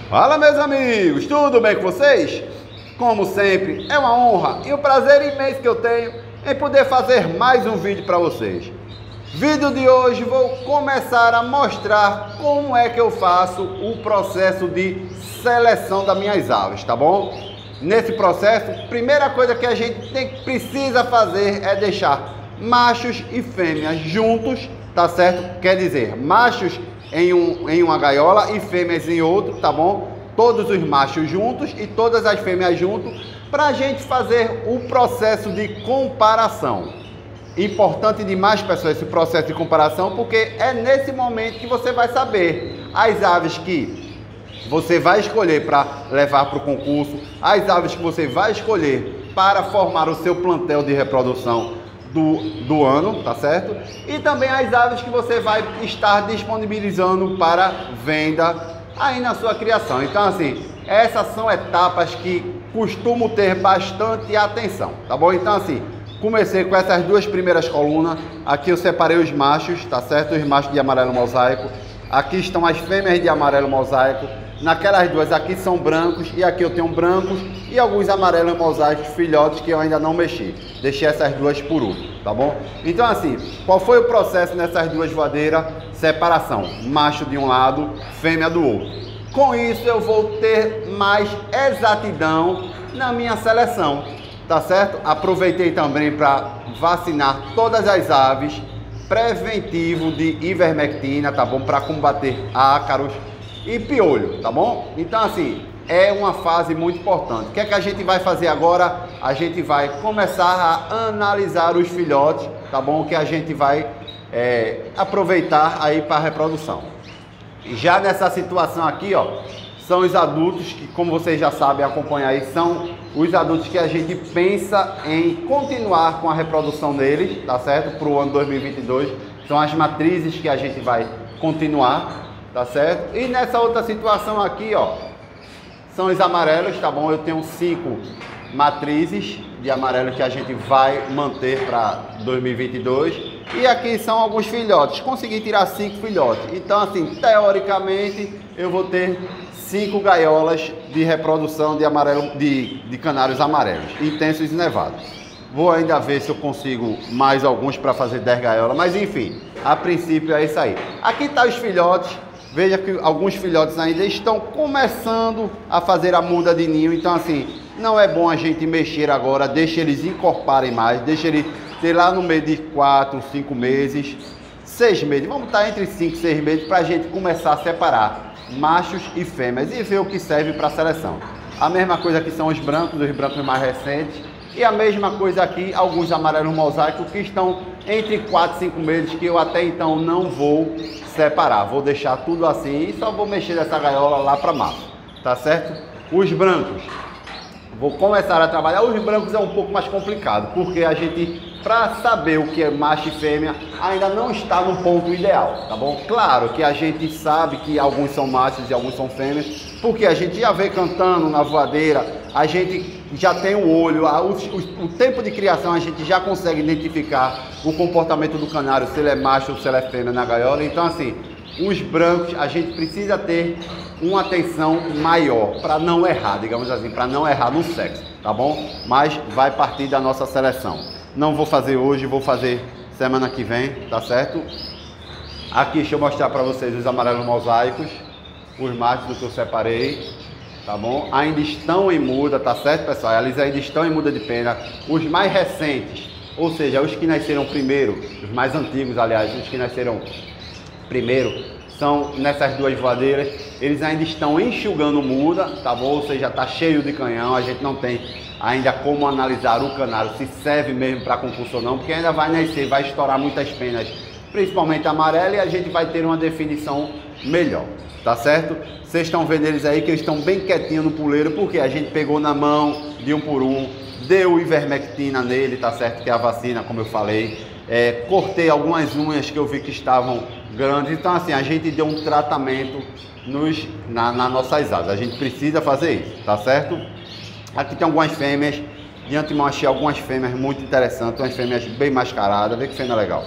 Fala, meus amigos, tudo bem com vocês? Como sempre, é uma honra e um prazer imenso que eu tenho em poder fazer mais um vídeo para vocês. Vídeo de hoje vou começar a mostrar como é que eu faço o processo de seleção das minhas aves, tá bom? Nesse processo, primeira coisa que a gente precisa fazer é deixar machos e fêmeas juntos, tá certo? Quer dizer, machos em uma gaiola e fêmeas em outro, tá bom? Todos os machos juntos e todas as fêmeas juntos, para a gente fazer o processo de comparação. Importante demais, pessoal, esse processo de comparação, porque é nesse momento que você vai saber as aves que você vai escolher para levar para o concurso, as aves que você vai escolher para formar o seu plantel de reprodução do ano, tá certo? E também as aves que você vai estar disponibilizando para venda aí na sua criação. Então, assim, essas são etapas que costumo ter bastante atenção, tá bom? Então, assim, comecei com essas duas primeiras colunas. Aqui eu separei os machos, tá certo? Os machos de amarelo mosaico. Aqui estão as fêmeas de amarelo mosaico. Naquelas duas aqui são brancos e aqui eu tenho brancos e alguns amarelos mosaicos filhotes que eu ainda não mexi. Deixei essas duas por último, tá bom? Então, assim, qual foi o processo nessas duas voadeiras? Separação, macho de um lado, fêmea do outro. Com isso eu vou ter mais exatidão na minha seleção, tá certo? Aproveitei também para vacinar todas as aves, preventivo de ivermectina, tá bom? Para combater ácaros e piolho, tá bom? Então, assim, é uma fase muito importante. O que é que a gente vai fazer agora? A gente vai começar a analisar os filhotes, tá bom? Que a gente vai aproveitar aí para a reprodução. Já nessa situação aqui, ó, são os adultos que, como vocês já sabem acompanhar aí, são os adultos que a gente pensa em continuar com a reprodução deles, tá certo? Para o ano 2022. São as matrizes que a gente vai continuar, tá certo? E nessa outra situação aqui, ó, são os amarelos, tá bom? Eu tenho 5 matrizes de amarelo que a gente vai manter para 2022. E aqui são alguns filhotes. Consegui tirar 5 filhotes. Então, assim, teoricamente, eu vou ter 5 gaiolas de reprodução de amarelo, de canários amarelos, intensos e nevados. Vou ainda ver se eu consigo mais alguns para fazer 10 gaiolas, mas enfim, a princípio é isso aí. Aqui tá os filhotes. Veja que alguns filhotes ainda estão começando a fazer a muda de ninho. Então, assim, não é bom a gente mexer agora. Deixa eles encorparem mais. Deixa eles ter lá no meio de 4, 5 meses, 6 meses. Vamos estar entre 5 e 6 meses para a gente começar a separar machos e fêmeas e ver o que serve para a seleção. A mesma coisa aqui são os brancos mais recentes. E a mesma coisa aqui, alguns amarelos mosaicos que estão entre 4 e 5 meses, que eu até então não vou separar. Vou deixar tudo assim e só vou mexer nessa gaiola lá para março, tá certo? Os brancos, vou começar a trabalhar. Os brancos é um pouco mais complicado, porque a gente, para saber o que é macho e fêmea, ainda não está no ponto ideal, tá bom? Claro que a gente sabe que alguns são machos e alguns são fêmeas, porque a gente já vê cantando na voadeira, a gente já tem o olho, o tempo de criação a gente já consegue identificar o comportamento do canário, se ele é macho ou se ele é fêmea na gaiola. Então, assim, os brancos a gente precisa ter uma atenção maior para não errar, digamos assim, para não errar no sexo, tá bom? Mas vai partir da nossa seleção. Não vou fazer hoje, vou fazer semana que vem, tá certo? Aqui deixa eu mostrar para vocês os amarelos mosaicos, os machos do que eu separei, tá bom? Ainda estão em muda, tá certo, pessoal? Eles ainda estão em muda de pena. Os mais recentes, ou seja, os que nasceram primeiro, os mais antigos, aliás, os que nasceram primeiro, são nessas duas voadeiras. Eles ainda estão enxugando muda, tá bom? Ou seja, tá cheio de canhão. A gente não tem ainda como analisar o canário, se serve mesmo para concurso ou não, porque ainda vai nascer, vai estourar muitas penas, principalmente amarela, e a gente vai ter uma definição melhor, tá certo? Vocês estão vendo eles aí que eles estão bem quietinhos no puleiro, porque a gente pegou na mão de um por um, deu ivermectina nele, tá certo? Que é a vacina, como eu falei. Cortei algumas unhas que eu vi que estavam grandes. Então, assim, a gente deu um tratamento nas nossas aves. A gente precisa fazer isso, tá certo? Aqui tem algumas fêmeas. De antemão achei algumas fêmeas muito interessantes, umas fêmeas bem mascaradas. Vê que fêmea legal.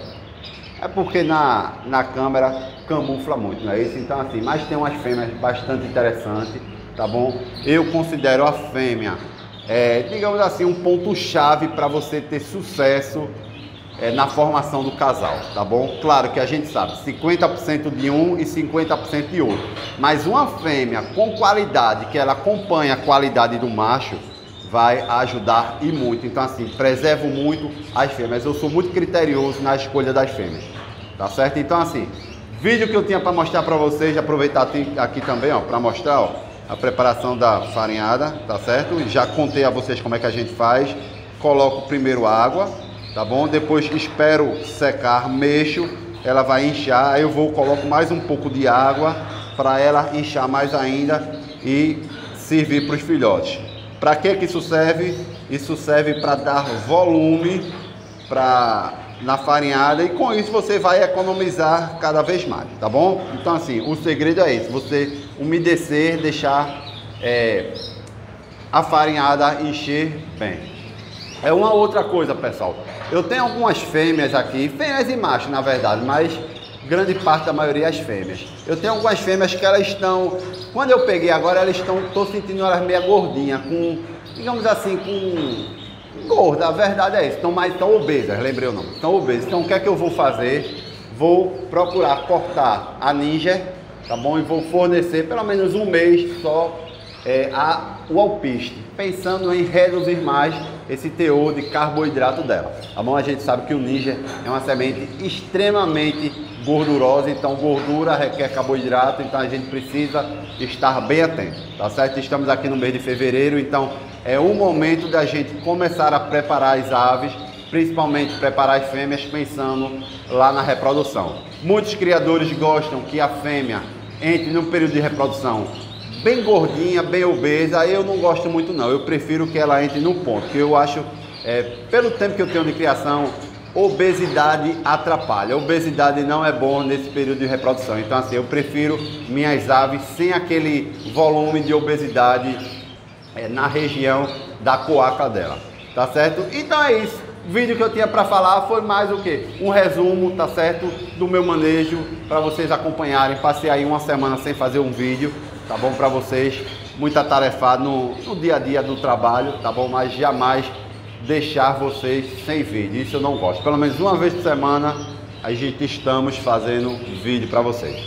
é porque na câmera camufla muito, não é isso? Então assim, mas tem umas fêmeas bastante interessantes, tá bom? Eu considero a fêmea, digamos assim, um ponto-chave para você ter sucesso na formação do casal, tá bom? Claro que a gente sabe, 50% de um e 50% de outro, mas uma fêmea com qualidade, que ela acompanha a qualidade do macho, vai ajudar e muito. Então assim, preservo muito as fêmeas, eu sou muito criterioso na escolha das fêmeas, tá certo? Então assim, vídeo que eu tinha para mostrar para vocês, aproveitar aqui também, ó, para mostrar, ó, a preparação da farinhada, tá certo? Já contei a vocês como é que a gente faz. Coloco primeiro água, tá bom? Depois espero secar, mexo, ela vai inchar, aí eu coloco mais um pouco de água para ela inchar mais ainda e servir para os filhotes. Para que isso serve? Isso serve para dar volume na farinhada e com isso você vai economizar cada vez mais, tá bom? Então assim, o segredo é esse, você umedecer, deixar a farinhada encher bem. É uma outra coisa, pessoal. Eu tenho algumas fêmeas aqui, fêmeas e machos na verdade, mas grande parte da maioria é as fêmeas. Eu tenho algumas fêmeas que elas estão, quando eu peguei agora, elas estou sentindo elas meio gordinhas, com, digamos assim, com gorda, a verdade é isso, estão obesas, lembrei o nome, estão obesas. Então o que é que eu vou fazer? Vou procurar cortar a Ninja, tá bom? E vou fornecer pelo menos um mês só o alpiste, pensando em reduzir mais esse teor de carboidrato dela, tá bom? A gente sabe que o Ninja é uma semente extremamente gordurosa, então gordura requer carboidrato, então a gente precisa estar bem atento, tá certo? Estamos aqui no mês de fevereiro, então é o momento da gente começar a preparar as aves, principalmente preparar as fêmeas pensando lá na reprodução. Muitos criadores gostam que a fêmea entre no período de reprodução bem gordinha, bem obesa. Eu não gosto muito não, eu prefiro que ela entre no ponto, que eu acho, pelo tempo que eu tenho de criação, obesidade atrapalha, obesidade não é bom nesse período de reprodução. Então assim, eu prefiro minhas aves sem aquele volume de obesidade na região da coaca dela, tá certo? Então é isso, o vídeo que eu tinha para falar foi mais o que? Um resumo, tá certo? Do meu manejo, para vocês acompanharem. Passei aí uma semana sem fazer um vídeo, tá bom, para vocês, muito atarefado no dia a dia do trabalho, tá bom, mas jamais deixar vocês sem vídeo, isso eu não gosto. Pelo menos uma vez por semana a gente estamos fazendo vídeo para vocês,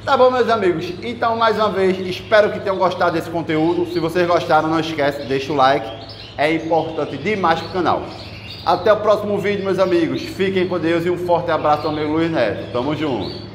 tá bom, meus amigos? Então, mais uma vez, espero que tenham gostado desse conteúdo. Se vocês gostaram, não esquece, deixa o like, é importante demais para o canal. Até o próximo vídeo, meus amigos, fiquem com Deus e um forte abraço ao amigo Luiz Neto, tamo junto.